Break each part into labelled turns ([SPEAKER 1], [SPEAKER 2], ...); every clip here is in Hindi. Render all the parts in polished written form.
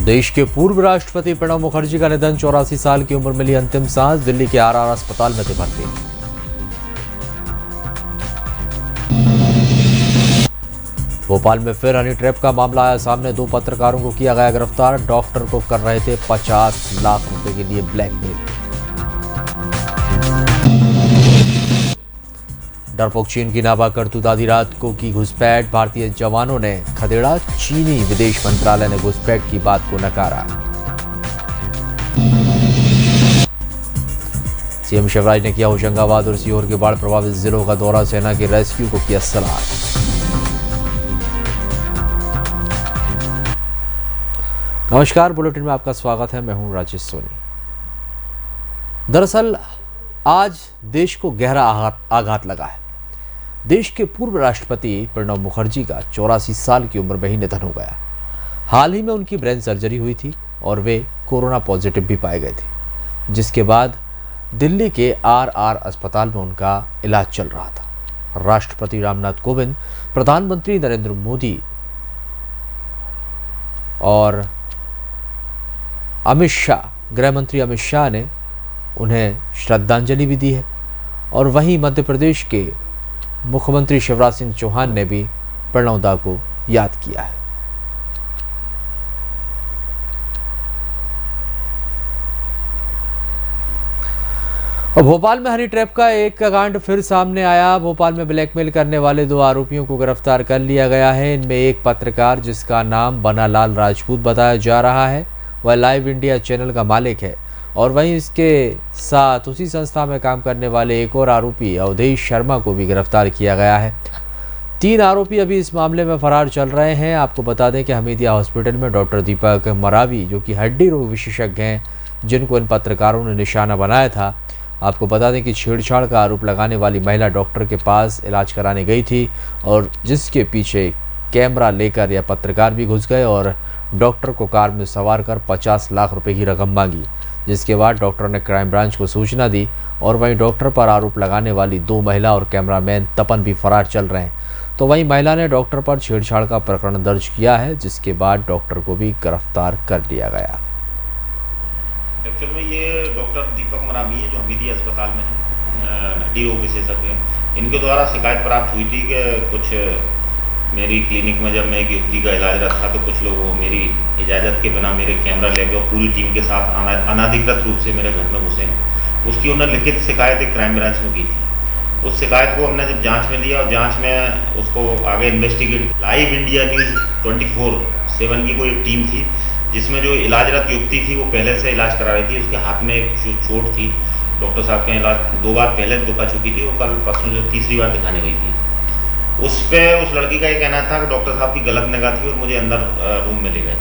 [SPEAKER 1] देश के पूर्व राष्ट्रपति प्रणब मुखर्जी का निधन, 84 साल की उम्र मिली अंतिम सांस। दिल्ली के आरआर अस्पताल में थे भर्ती। भोपाल में फिर हनी ट्रैप का मामला आया सामने, 2 पत्रकारों को किया गया गिरफ्तार। डॉक्टर को कर रहे थे 50 लाख रुपए के लिए ब्लैकमेल। डरपोक चीन की नाबाक करतूत, आधी रात को की घुसपैठ, भारतीय जवानों ने खदेड़ा। चीनी विदेश मंत्रालय ने घुसपैठ की बात को नकारा। सीएम शिवराज ने किया होशंगाबाद और सीहोर के बाढ़ प्रभावित जिलों का दौरा, सेना के रेस्क्यू को किया सलाह। नमस्कार, बुलेटिन में आपका स्वागत है। मैं हूं राजेश सोनी। दरअसल आज देश को गहरा आघात लगा है। देश के पूर्व राष्ट्रपति प्रणब मुखर्जी का 84 साल की उम्र में ही निधन हो गया। हाल ही में उनकी ब्रेन सर्जरी हुई थी और वे कोरोना पॉजिटिव भी पाए गए थे, जिसके बाद दिल्ली के आरआर अस्पताल में उनका इलाज चल रहा था। राष्ट्रपति रामनाथ कोविंद, प्रधानमंत्री नरेंद्र मोदी और अमित शाह, गृह मंत्री अमित शाह ने उन्हें श्रद्धांजलि भी दी है। और वहीं मध्य प्रदेश के मुख्यमंत्री शिवराज सिंह चौहान ने भी प्रणब दा को याद किया है। और भोपाल में हनी ट्रैप का एक कांड फिर सामने आया। भोपाल में ब्लैकमेल करने वाले 2 आरोपियों को गिरफ्तार कर लिया गया है। इनमें एक पत्रकार, जिसका नाम बनालाल राजपूत बताया जा रहा है, वह लाइव इंडिया चैनल का मालिक है। और वहीं इसके साथ उसी संस्था में काम करने वाले एक और आरोपी अवधेश शर्मा को भी गिरफ्तार किया गया है। 3 आरोपी अभी इस मामले में फरार चल रहे हैं। आपको बता दें कि हमीदिया हॉस्पिटल में डॉक्टर दीपक मरावी, जो कि हड्डी रोग विशेषज्ञ हैं, जिनको इन पत्रकारों ने निशाना बनाया था। आपको बता दें कि छेड़छाड़ का आरोप लगाने वाली महिला डॉक्टर के पास इलाज कराने गई थी और जिसके पीछे कैमरा लेकर यह पत्रकार भी घुस गए और डॉक्टर को कार में सवार कर 50 लाख रुपए की रकम मांगी, जिसके बाद डॉक्टर ने क्राइम ब्रांच को सूचना दी। और वहीं डॉक्टर पर आरोप लगाने वाली 2 महिला और कैमरामैन तपन भी फरार चल रहे हैं। तो वहीं महिला ने डॉक्टर पर छेड़छाड़ का प्रकरण दर्ज किया है, जिसके बाद डॉक्टर को भी गिरफ्तार कर लिया गया।
[SPEAKER 2] एक्चुअल में ये डॉक्टर दीपक मरावी है, जो हमीदिया अस्पताल में है, हड्डी रोग विशेषज्ञ हैं। इनके द्वारा शिकायत प्राप्त हुई थी कि कुछ मेरी क्लिनिक में जब मैं एक युवती का इलाज रहा था, तो कुछ लोग मेरी इजाज़त के बिना मेरे कैमरा लेके और पूरी टीम के साथ अनाधिकृत रूप से मेरे घर में घुसे। उसकी उन्होंने लिखित शिकायत एक क्राइम ब्रांच में की थी। उस शिकायत को हमने जब जांच में लिया और जांच में उसको आगे इन्वेस्टिगेट, लाइव इंडिया न्यूज़ 24/7 की कोई एक टीम थी, जिसमें जो इलाजरत युवती थी वो पहले से इलाज करा रही थी। उसके हाथ में एक चोट थी, डॉक्टर साहब के इलाज 2 बार पहले दिखा चुकी थी, वो कल परसों जो तीसरी बार दिखाने गई थी। उस लड़की का ये कहना था कि डॉक्टर साहब की गलत निगाह थी और मुझे अंदर रूम में ले गए।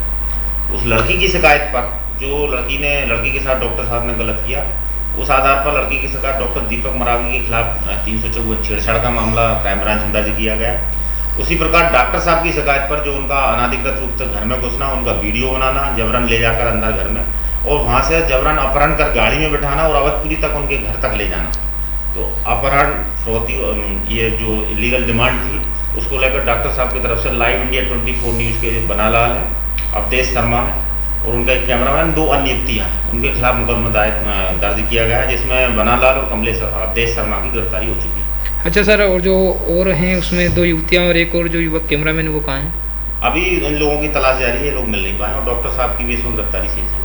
[SPEAKER 2] उस लड़की की शिकायत पर, जो लड़की के साथ डॉक्टर साहब ने गलत किया, उस आधार पर लड़की की शिकायत डॉक्टर दीपक मरावी के खिलाफ 354 छेड़छाड़ का मामला क्राइम ब्रांच में दर्ज किया गया। उसी प्रकार डॉक्टर साहब की शिकायत पर, जो उनका अनाधिकृत रूप से घर में घुसना, उनका वीडियो बनाना, जबरन ले जाकर अंदर घर में और वहाँ से जबरन अपहरण कर गाड़ी में बिठाना और अवधपुरी तक उनके घर तक ले जाना। तो अपहरण, फ्रौती, ये जो इलीगल डिमांड थी, उसको लेकर डॉक्टर साहब की तरफ से लाइव इंडिया 24 न्यूज़ के बनालाल है, अवधेश शर्मा है और उनका एक कैमरामैन, 2 अन्य युवतियाँ हैं, उनके खिलाफ मुकदमा दर्ज किया गया है, जिसमें बनालाल और अवधेश शर्मा की गिरफ्तारी हो चुकी है।
[SPEAKER 3] अच्छा सर, और जो और हैं उसमें 2 युवतियाँ और एक और जो युवक कैमरामैन, वो कहाँ हैं?
[SPEAKER 2] अभी इन लोगों की तलाश जारी है, लोग मिल नहीं पाए और डॉक्टर साहब की भी इसमें गिरफ्तारी शेष है।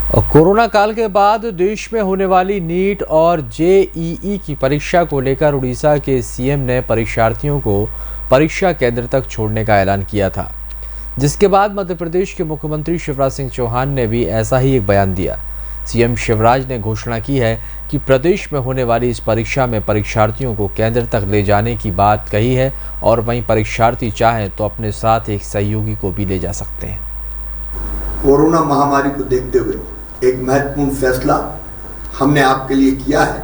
[SPEAKER 1] और कोरोना काल के बाद देश में होने वाली नीट और जेईई की परीक्षा को लेकर उड़ीसा के सीएम ने परीक्षार्थियों को परीक्षा केंद्र तक छोड़ने का ऐलान किया था, जिसके बाद मध्य प्रदेश के मुख्यमंत्री शिवराज सिंह चौहान ने भी ऐसा ही एक बयान दिया। सीएम शिवराज ने घोषणा की है कि प्रदेश में होने वाली इस परीक्षा में परीक्षार्थियों को केंद्र तक ले जाने की बात कही है और वहीं परीक्षार्थी चाहें तो अपने साथ एक सहयोगी को भी ले जा सकते हैं।
[SPEAKER 4] कोरोना महामारी को देखते हुए एक महत्वपूर्ण फैसला हमने आपके लिए किया है।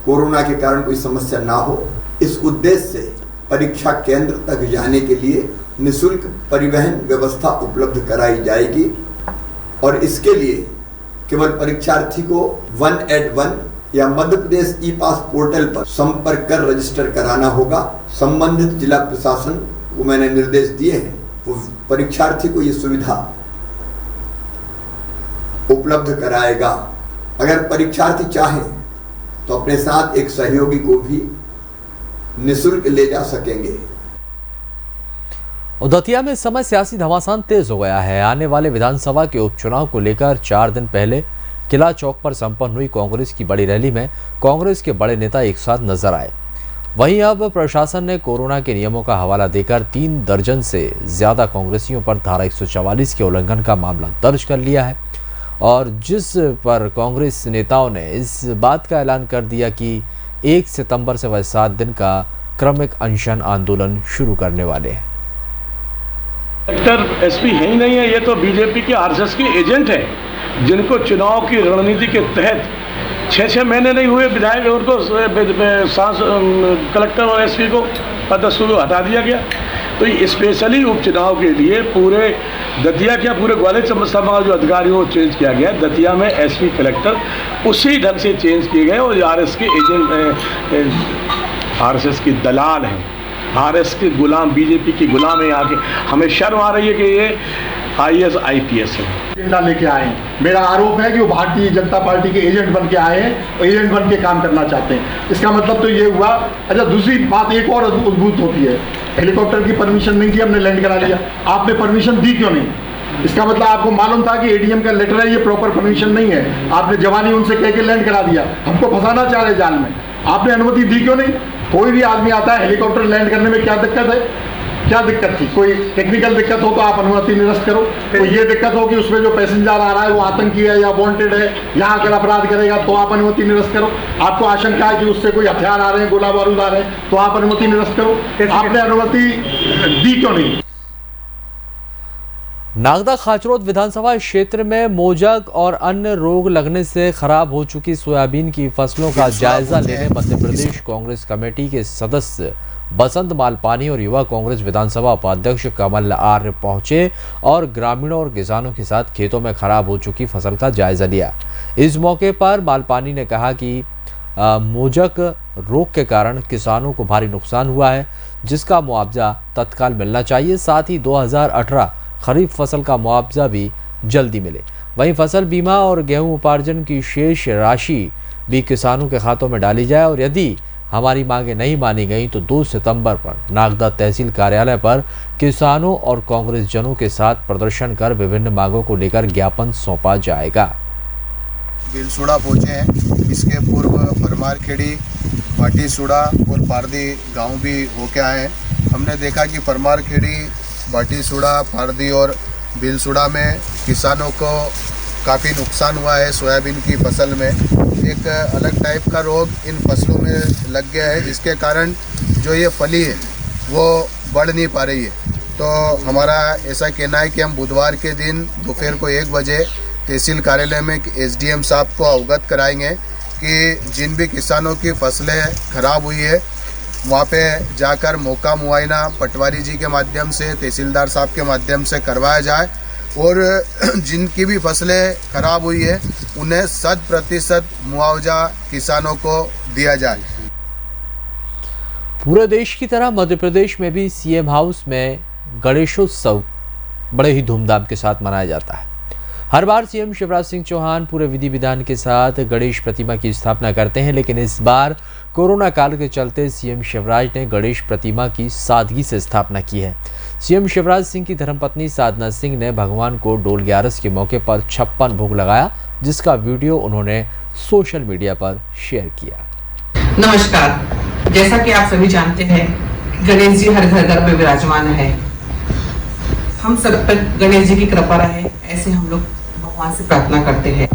[SPEAKER 4] कोरोना के कारण कोई समस्या ना हो, इस उद्देश्य से परीक्षा केंद्र तक जाने के लिए निःशुल्क परिवहन व्यवस्था उपलब्ध कराई जाएगी और इसके लिए केवल परीक्षार्थी को 1@1 या मध्य प्रदेश ई पास पोर्टल पर संपर्क कर रजिस्टर कराना होगा। संबंधित जिला प्रशासन को मैंने निर्देश दिए हैं वो परीक्षार्थी को ये सुविधा उपलब्ध कराएगा। अगर परीक्षार्थी चाहे तो अपने साथ एक सहयोगी को भी निःशुल्क ले जा सकेंगे।
[SPEAKER 1] दतिया में इस समय सियासी घमासान तेज हो गया है। आने वाले विधानसभा के उपचुनाव को लेकर 4 दिन पहले किला चौक पर संपन्न हुई कांग्रेस की बड़ी रैली में कांग्रेस के बड़े नेता एक साथ नजर आए। वहीं अब प्रशासन ने कोरोना के नियमों का हवाला देकर 3 दर्जन से ज्यादा कांग्रेसियों पर धारा 144 के उल्लंघन का मामला दर्ज कर लिया है और जिस पर कांग्रेस नेताओं ने इस बात का ऐलान कर दिया कि 1 सितंबर से वह 7 दिन का क्रमिक अनशन आंदोलन शुरू करने वाले हैं।
[SPEAKER 5] कलेक्टर एसपी है ही नहीं है, ये तो बीजेपी के आरएसएस के एजेंट हैं जिनको चुनाव की रणनीति के तहत 6 महीने नहीं हुए विधायक उनको कलेक्टर और एसपी को पदस्थों को हटा दिया गया। तो ये स्पेशली उपचुनाव के लिए पूरे दतिया क्या पूरे ग्वालियर संभाग जो अधिकारियों को चेंज किया गया। दतिया में एसपी कलेक्टर उसी ढंग से चेंज किए गए और आरएस के एजेंट आरएसएस के दलाल हैं, आरएस के गुलाम, बीजेपी के गुलाम है। यहाँ के हमें शर्म आ रही है कि ये IAS IPS है
[SPEAKER 6] एजेंडा लेके आए हैं। मेरा आरोप है कि वो भारतीय जनता पार्टी के एजेंट बन के आए हैं और एजेंट बन के काम करना चाहते हैं। इसका मतलब तो ये हुआ। अच्छा, दूसरी बात एक और उद्भूत होती है, हेलीकॉप्टर की परमिशन नहीं थी, हमने लैंड करा लिया। आपने परमिशन दी क्यों नहीं? इसका मतलब आपको मालूम था कि ADM का लेटर है, ये प्रॉपर परमिशन नहीं है। आपने जवानी उनसे कह के लैंड करा दिया, हमको फंसाना चाह रहे जाल में। आपने अनुमति दी क्यों नहीं? कोई भी आदमी आता है हेलीकॉप्टर लैंड करने में क्या दिक्कत है? क्या दिक्कत थी? कोई टेक्निकल दिक्कत हो तो आप अनुमति निरस्त करो। तो ये दिक्कत हो कि उसमें जो पैसेंजर आ रहा है वो आतंकी है या वांटेड है, यहाँ अगर अपराध करेगा तो आप अनुमति निरस्त करो। आपको आशंका है कि उससे कोई हथियार आ रहे हैं, गोला बारूद आ रहे हैं, तो आप अनुमति निरस्त करो। आपने अनुमति दी क्यों नहीं?
[SPEAKER 1] नागदा खाचरोद विधानसभा क्षेत्र में मोजक और अन्य रोग लगने से खराब हो चुकी सोयाबीन की फसलों का जायजा लेने मध्य प्रदेश कांग्रेस कमेटी के सदस्य बसंत मालपानी और युवा कांग्रेस विधानसभा उपाध्यक्ष कमल आर्य पहुंचे और ग्रामीणों और किसानों के साथ खेतों में खराब हो चुकी फसल का जायजा लिया। इस मौके पर मालपानी ने कहा कि मोजक रोग के कारण किसानों को भारी नुकसान हुआ है, जिसका मुआवजा तत्काल मिलना चाहिए। साथ ही 2018 खरीफ फसल का मुआवजा भी जल्दी मिले। वहीं फसल बीमा और गेहूं उपार्जन की शेष राशि भी किसानों के खातों में डाली जाए और यदि हमारी मांगे नहीं मानी गई तो 2 सितंबर पर नागदा तहसील कार्यालय पर किसानों और कांग्रेस जनों के साथ प्रदर्शन कर विभिन्न मांगों को लेकर ज्ञापन सौंपा जाएगा।
[SPEAKER 7] बिलसुड़ा पहुंचे हैं। इसके पूर्व परमारखेड़ी, भाटीसुड़ा और पारदी गांव भी होके आए हैं। हमने देखा कि परमारखेड़ी, भाटीसुड़ा, पारदी और बिलसुड़ा में किसानों को काफ़ी नुकसान हुआ है। सोयाबीन की फसल में एक अलग टाइप का रोग इन फसलों में लग गया है, जिसके कारण जो ये फली है वो बढ़ नहीं पा रही है। तो हमारा ऐसा कहना है कि हम बुधवार के दिन दोपहर को 1 बजे तहसील कार्यालय में SDM साहब को अवगत कराएंगे कि जिन भी किसानों की फसलें खराब हुई है वहाँ पे जाकर मौका मुआयना पटवारी जी के माध्यम से, तहसीलदार साहब के माध्यम से करवाया जाए और जिनकी भी फसलें खराब हुई है उन्हें 100% मुआवजा किसानों को दिया जाए।
[SPEAKER 1] पूरे देश की तरह मध्य प्रदेश में भी CM हाउस में गणेशोत्सव बड़े ही धूमधाम के साथ मनाया जाता है। हर बार CM शिवराज सिंह चौहान पूरे विधि विधान के साथ गणेश प्रतिमा की स्थापना करते हैं, लेकिन इस बार कोरोना काल के चलते CM शिवराज ने गणेश प्रतिमा की सादगी से स्थापना की है। CM शिवराज सिंह की धर्मपत्नी साधना सिंह ने भगवान को डोल 11 के मौके पर 56 भोग लगाया, जिसका वीडियो उन्होंने सोशल मीडिया पर शेयर किया।
[SPEAKER 8] नमस्कार, जैसा कि आप सभी जानते हैं गणेश जी हर घर घर पे विराजमान है। हम सब पर गणेश जी की कृपा रहे, ऐसे हम लोग भगवान से प्रार्थना करते हैं।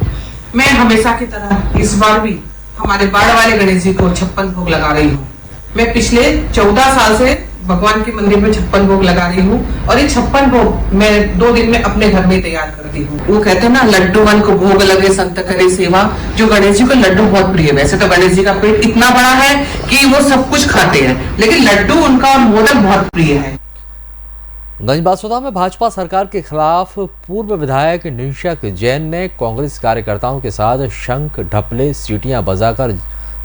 [SPEAKER 8] मैं हमेशा की तरह इस बार भी हमारे बाढ़ वाले गणेश जी को 56 भोग लगा रही हूँ। मैं पिछले 14 साल से भगवान के मंदिर में 56 भोग लगा रही हूँ और ये 56 भोग मैं 2 दिन में अपने घर में तैयार करती हूँ। वो कहते हैं ना, लड्डू मन को भोग लगे संत करे सेवा। जो गणेश जी को लड्डू बहुत प्रिय है। वैसे तो गणेश जी का पेट इतना बड़ा है कि वो सब कुछ खाते हैं, लेकिन लड्डू उनका मोदक बहुत प्रिय है।
[SPEAKER 1] गंजबासौदा में भाजपा सरकार के खिलाफ पूर्व विधायक निशंक जैन ने कांग्रेस कार्यकर्ताओं के साथ शंख, ढपले, सीटियां बजाकर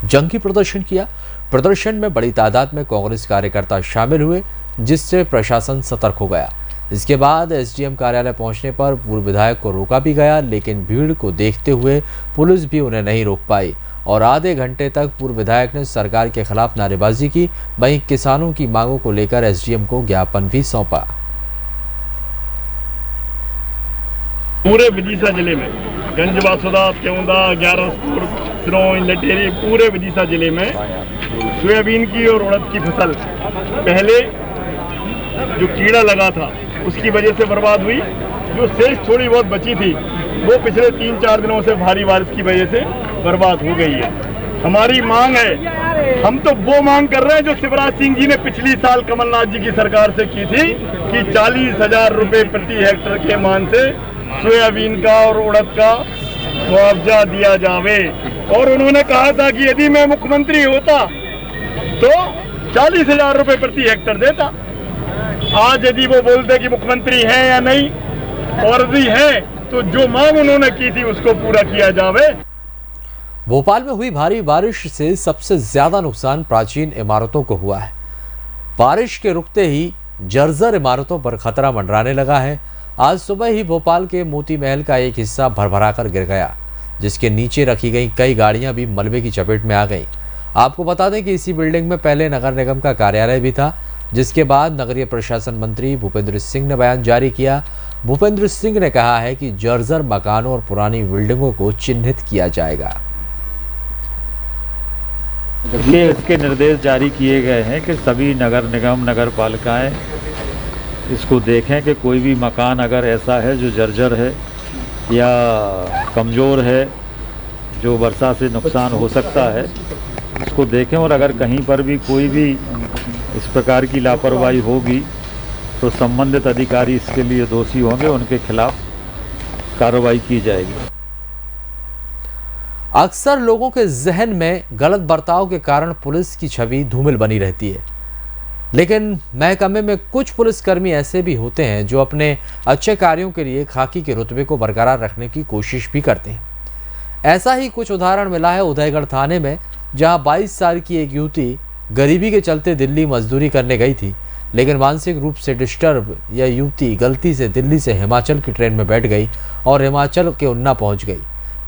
[SPEAKER 1] जंगी प्रदर्शन किया। प्रदर्शन में बड़ी तादाद में कांग्रेस कार्यकर्ता शामिल हुए, जिससे प्रशासन सतर्क हो गया। इसके बाद एसडीएम कार्यालय पहुंचने पर पूर्व विधायक को रोका भी गया, लेकिन भीड़ को देखते हुए पुलिस भी उन्हें नहीं रोक पाई और आधे घंटे तक पूर्व विधायक ने सरकार के खिलाफ नारेबाजी की। वहीं किसानों की मांगों को लेकर एसडीएम को ज्ञापन भी सौंपा।
[SPEAKER 9] पूरे विदिशा जिले में गंजबासुदा, केवंदा, ग्यारसपुर, सिरोंज, लटेरी, पूरे विदिशा जिले में सोयाबीन की और उड़द की फसल पहले जो कीड़ा लगा था उसकी वजह से बर्बाद हुई। जो शेष थोड़ी बहुत बची थी वो पिछले 3-4 दिनों से भारी बारिश की वजह से बर्बाद हो गई है। हमारी मांग है, हम तो वो मांग कर रहे हैं जो शिवराज सिंह जी ने पिछली साल कमलनाथ जी की सरकार से की थी कि 40,000 रुपए प्रति हेक्टेयर के मान से सोयाबीन का और उड़द का मुआवजा दिया जावे। और उन्होंने कहा था कि यदि मैं मुख्यमंत्री होता तो 40,000 रुपए प्रति हेक्टेयर देता। आज यदि वो बोलते कि मुख्यमंत्री हैं या नहीं और यदि है तो जो मांग उन्होंने की थी उसको पूरा किया जावे।
[SPEAKER 1] भोपाल में हुई भारी बारिश से सबसे ज्यादा नुकसान प्राचीन इमारतों को हुआ है। बारिश के रुकते ही जर्जर इमारतों पर खतरा मंडराने लगा है। आज सुबह ही भोपाल के मोती महल का एक हिस्सा भरभराकर गिर गया, जिसके नीचे रखी गई कई गाड़ियां भी मलबे की चपेट में आ गईं। आपको बता दें कि इसी बिल्डिंग में पहले नगर निगम का कार्यालय भी था, जिसके बाद नगरीय प्रशासन मंत्री भूपेंद्र सिंह ने बयान जारी किया। भूपेंद्र सिंह ने कहा है कि जर्जर मकानों और पुरानी बिल्डिंगों को चिन्हित किया जाएगा।
[SPEAKER 10] इसके निर्देश जारी किए गए हैं कि सभी नगर निगम, नगर पालिकाएं इसको देखें कि कोई भी मकान अगर ऐसा है जो जर्जर है या कमज़ोर है, जो वर्षा से नुकसान हो सकता है, इसको देखें और अगर कहीं पर भी कोई भी इस प्रकार की लापरवाही होगी तो संबंधित अधिकारी इसके लिए दोषी होंगे, उनके खिलाफ कार्रवाई की जाएगी।
[SPEAKER 1] अक्सर लोगों के जहन में गलत बर्ताव के कारण पुलिस की छवि धूमिल बनी रहती है, लेकिन महकमे में कुछ पुलिसकर्मी ऐसे भी होते हैं जो अपने अच्छे कार्यों के लिए खाकी के रुतबे को बरकरार रखने की कोशिश भी करते हैं। ऐसा ही कुछ उदाहरण मिला है उदयगढ़ थाने में, जहां 22 साल की एक युवती गरीबी के चलते दिल्ली मजदूरी करने गई थी, लेकिन मानसिक रूप से डिस्टर्ब यह युवती गलती से दिल्ली से हिमाचल की ट्रेन में बैठ गई और हिमाचल के उन्ना पहुंच गई,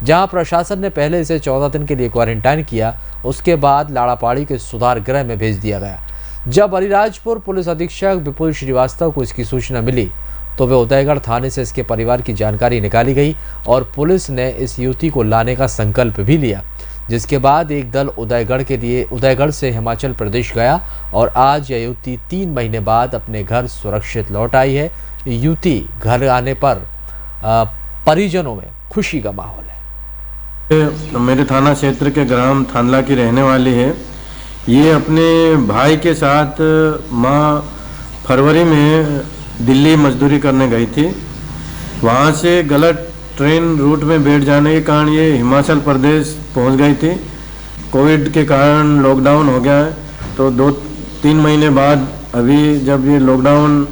[SPEAKER 1] जहां प्रशासन ने पहले इसे 14 दिन के लिए क्वारंटाइन किया। उसके बाद लाड़ापाड़ी के सुधार गृह में भेज दिया गया। जब अलीराजपुर पुलिस अधीक्षक विपुल श्रीवास्तव को इसकी सूचना मिली तो वे उदयगढ़ थाने से इसके परिवार की जानकारी निकाली गई और पुलिस ने इस युवती को लाने का संकल्प भी लिया, जिसके बाद एक दल उदयगढ़ से हिमाचल प्रदेश गया और आज यह युवती 3 महीने बाद अपने घर सुरक्षित लौट आई है। युवती घर आने पर परिजनों में खुशी का माहौल है।
[SPEAKER 11] मेरे थाना क्षेत्र के ग्राम थानला की रहने वाली है। ये अपने भाई के साथ माह फरवरी में दिल्ली मजदूरी करने गई थी। वहाँ से गलत ट्रेन रूट में बैठ जाने के कारण ये हिमाचल प्रदेश पहुँच गई थी। कोविड के कारण लॉकडाउन हो गया है, तो 2-3 महीने बाद अभी जब ये लॉकडाउन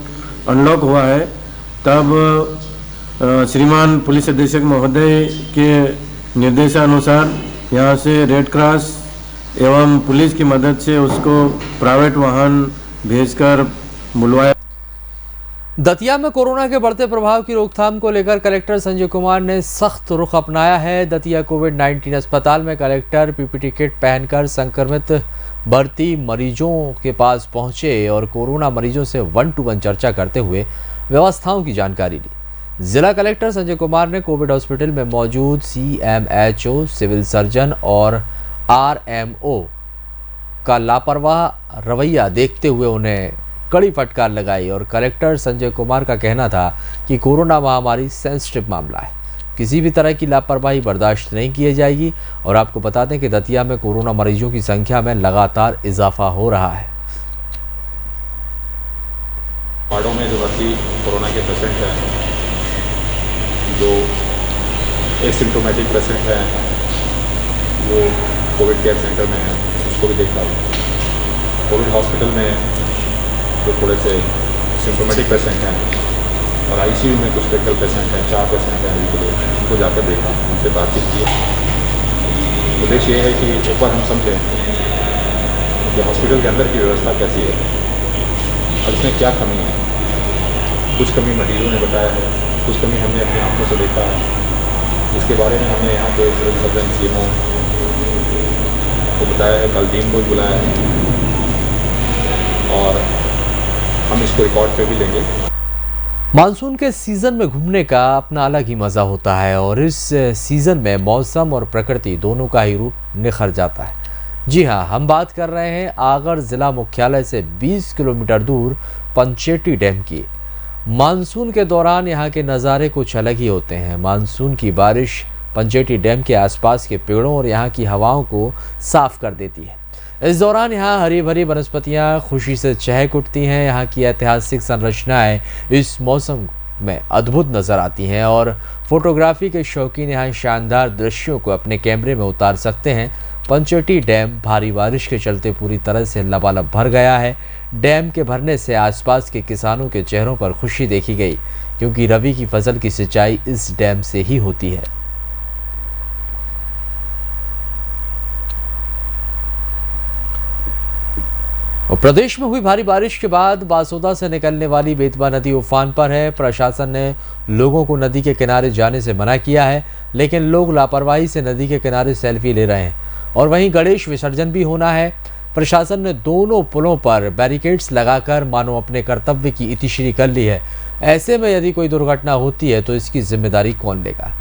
[SPEAKER 11] अनलॉक हुआ है तब श्रीमान पुलिस अधीक्षक महोदय के निर्देशानुसार यहाँ से रेड क्रॉस एवं पुलिस की मदद से उसको प्राइवेट वाहन भेजकर बुलवाया।
[SPEAKER 1] दतिया में कोरोना के बढ़ते प्रभाव की रोकथाम को लेकर कलेक्टर संजय कुमार ने सख्त रुख अपनाया है। दतिया कोविड-19 अस्पताल में कलेक्टर पीपीटी किट पहनकर संक्रमित भर्ती मरीजों के पास पहुंचे और कोरोना मरीजों से 1-to-1 चर्चा करते हुए व्यवस्थाओं की जानकारी ली। जिला कलेक्टर संजय कुमार ने कोविड हॉस्पिटल में मौजूद CMHO, सिविल सर्जन और RMO का लापरवाह रवैया देखते हुए उन्हें कड़ी फटकार लगाई और कलेक्टर संजय कुमार का कहना था कि कोरोना महामारी सेंसिटिव मामला है, किसी भी तरह की लापरवाही बर्दाश्त नहीं की जाएगी। और आपको बता दें कि दतिया में कोरोना मरीजों की संख्या में लगातार इजाफा हो रहा है।
[SPEAKER 12] वार्डों में जो भर्ती कोरोना के पेशेंट हैं, जो एसिम्प्टोमेटिक पेशेंट हैं, वो कोविड केयर सेंटर में हैं, उसको भी देख रहा हूँ। कोविड हॉस्पिटल में जो थोड़े से सिम्प्टोमेटिक पेशेंट हैं और ICU में कुछ क्रिटिकल पेशेंट हैं, 4 पेशेंट हैं अभी के लिए, उनको जाकर देखा, उनसे बातचीत की। उद्देश्य ये है कि एक बार हम समझें कि हॉस्पिटल के अंदर की व्यवस्था कैसी है और इसमें क्या कमी है। कुछ कमी मरीजों ने बताया है, कुछ कमी हमने अपनी आंखों से देखा है। इसके बारे में हमने यहाँ के सिविल सर्जन सीएमओ को बताया है, कल टीम को भी बुलाया है और हम इसको रिकॉर्ड पे भी लेंगे।
[SPEAKER 1] मानसून के सीज़न में घूमने का अपना अलग ही मज़ा होता है और इस सीज़न में मौसम और प्रकृति दोनों का ही रूप निखर जाता है। जी हाँ, हम बात कर रहे हैं आगरा ज़िला मुख्यालय से 20 किलोमीटर दूर पंचेटी डैम की। मानसून के दौरान यहाँ के नज़ारे कुछ अलग ही होते हैं। मानसून की बारिश पंचेटी डैम के आसपास के पेड़ों और यहाँ की हवाओं को साफ कर देती है। इस दौरान यहाँ हरी भरी वनस्पतियाँ खुशी से चहक उठती हैं। यहाँ की ऐतिहासिक संरचनाएं इस मौसम में अद्भुत नज़र आती हैं और फोटोग्राफी के शौकीन यहाँ शानदार दृश्यों को अपने कैमरे में उतार सकते हैं। पंचेटी डैम भारी बारिश के चलते पूरी तरह से लबालब भर गया है। डैम के भरने से आसपास के किसानों के चेहरों पर खुशी देखी गई, क्योंकि रबी की फसल की सिंचाई इस डैम से ही होती है। और प्रदेश में हुई भारी बारिश के बाद बासोदा से निकलने वाली बेतवा नदी उफान पर है। प्रशासन ने लोगों को नदी के किनारे जाने से मना किया है, लेकिन लोग लापरवाही से नदी के किनारे सेल्फी ले रहे हैं। और वहीं गणेश विसर्जन भी होना है। प्रशासन ने दोनों पुलों पर बैरिकेड्स लगाकर मानो अपने कर्तव्य की इतिश्री कर ली है। ऐसे में यदि कोई दुर्घटना होती है तो इसकी जिम्मेदारी कौन लेगा?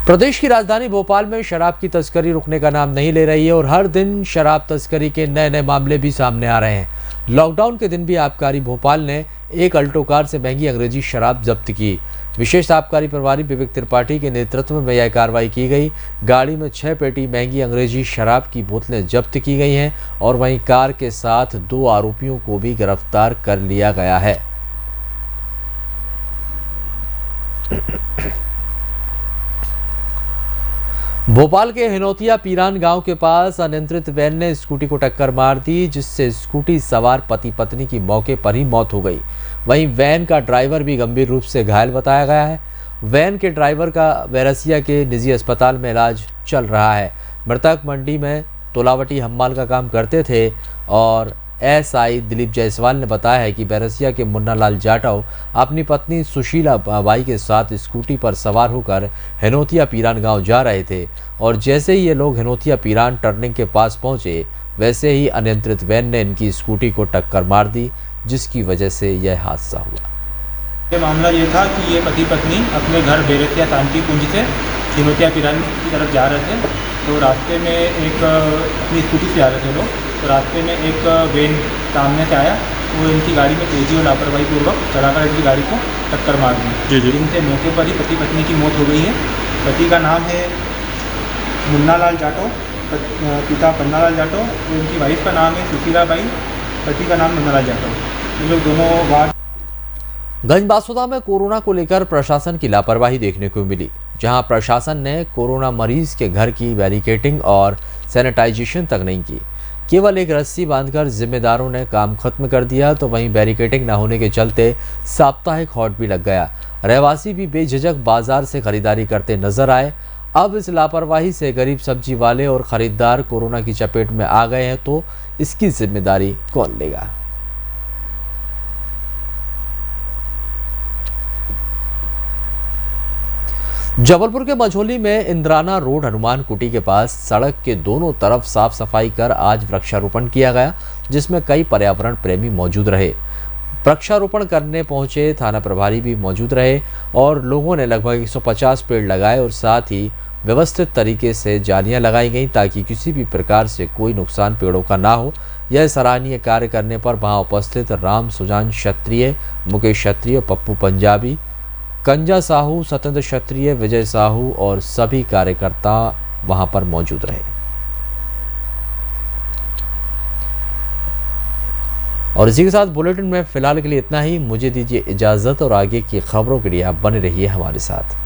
[SPEAKER 1] प्रदेश की राजधानी भोपाल में शराब की तस्करी रुकने का नाम नहीं ले रही है और हर दिन शराब तस्करी के नए नए मामले भी सामने आ रहे हैं। लॉकडाउन के दिन भी आबकारी भोपाल ने एक अल्टो कार से महंगी अंग्रेजी शराब जब्त की। विशेष आबकारी प्रभारी विवेक त्रिपाठी के नेतृत्व में यह कार्रवाई की गई। गाड़ी में 6 पेटी महंगी अंग्रेजी शराब की बोतलें जब्त की गई हैं और वहीं कार के साथ 2 आरोपियों को भी गिरफ्तार कर लिया गया है। भोपाल के हिनोतिया पीरान गांव के पास अनियंत्रित वैन ने स्कूटी को टक्कर मार दी, जिससे स्कूटी सवार पति पत्नी की मौके पर ही मौत हो गई। वहीं वैन का ड्राइवर भी गंभीर रूप से घायल बताया गया है। वैन के ड्राइवर का बैरसिया के निजी अस्पताल में इलाज चल रहा है। मृतक मंडी में तोलावटी हम्माल का काम करते थे और एसआई दिलीप जायसवाल ने बताया है कि बैरसिया के मुन्ना लाल जाटव अपनी पत्नी सुशीला बाई के साथ स्कूटी पर सवार होकर हिनोतिया पीरान गांव जा रहे थे और जैसे ही ये लोग हिनोतिया पीरान टर्निंग के पास पहुंचे, वैसे ही अनियंत्रित वैन ने इनकी स्कूटी को टक्कर मार दी, जिसकी वजह से यह हादसा हुआ।
[SPEAKER 13] ये मामला ये था कि ये पति पत्नी अपने घर बैरसिया शांति कुंज से हिनोतिया पीरान की तरफ जा रहे थे। तो रास्ते में एक अपनी स्कूटी से आ रहे थे लोग, तो रास्ते में एक वैन सामने से आया, वो इनकी गाड़ी में तेज़ी और लापरवाही पूर्वक चलाकर इनकी गाड़ी को टक्कर मार दी, जिनसे मौके पर ही पति पत्नी की मौत हो गई है। पति का नाम है मुन्ना लाल जाटव, पिता पन्ना लाल जाटव, और इनकी वाइफ का नाम है सुशीला बाई, पति का नाम मुन्ना लाल जाटव। ये लोग दोनों वार्ड
[SPEAKER 1] गंजबासौदा में कोरोना को लेकर प्रशासन की लापरवाही देखने को मिली, जहां प्रशासन ने कोरोना मरीज के घर की बैरिकेडिंग और सैनिटाइजेशन तक नहीं की। केवल एक रस्सी बांधकर जिम्मेदारों ने काम खत्म कर दिया। तो वहीं बैरिकेडिंग न होने के चलते साप्ताहिक हॉट भी लग गया। रहवासी भी बेझिझक बाजार से खरीदारी करते नजर आए। अब इस लापरवाही से गरीब सब्जी वाले और खरीदार कोरोना की चपेट में आ गए हैं, तो इसकी जिम्मेदारी कौन लेगा? जबलपुर के मझौली में इंद्राना रोड हनुमान कुटी के पास सड़क के दोनों तरफ साफ सफाई कर आज वृक्षारोपण किया गया, जिसमें कई पर्यावरण प्रेमी मौजूद रहे। वृक्षारोपण करने पहुंचे थाना प्रभारी भी मौजूद रहे और लोगों ने लगभग 150 पेड़ लगाए और साथ ही व्यवस्थित तरीके से जालियां लगाई गईं ताकि किसी भी प्रकार से कोई नुकसान पेड़ों का ना हो। यह सराहनीय कार्य करने पर वहां उपस्थित राम सुजान क्षत्रिय, मुकेश क्षत्रिय, पप्पू पंजाबी, कंजा साहू, सत्येंद्र क्षत्रिय, विजय साहू और सभी कार्यकर्ता वहां पर मौजूद रहे। और इसी के साथ बुलेटिन में फिलहाल के लिए इतना ही। मुझे दीजिए इजाजत और आगे की खबरों के लिए आप बने रहिए हमारे साथ।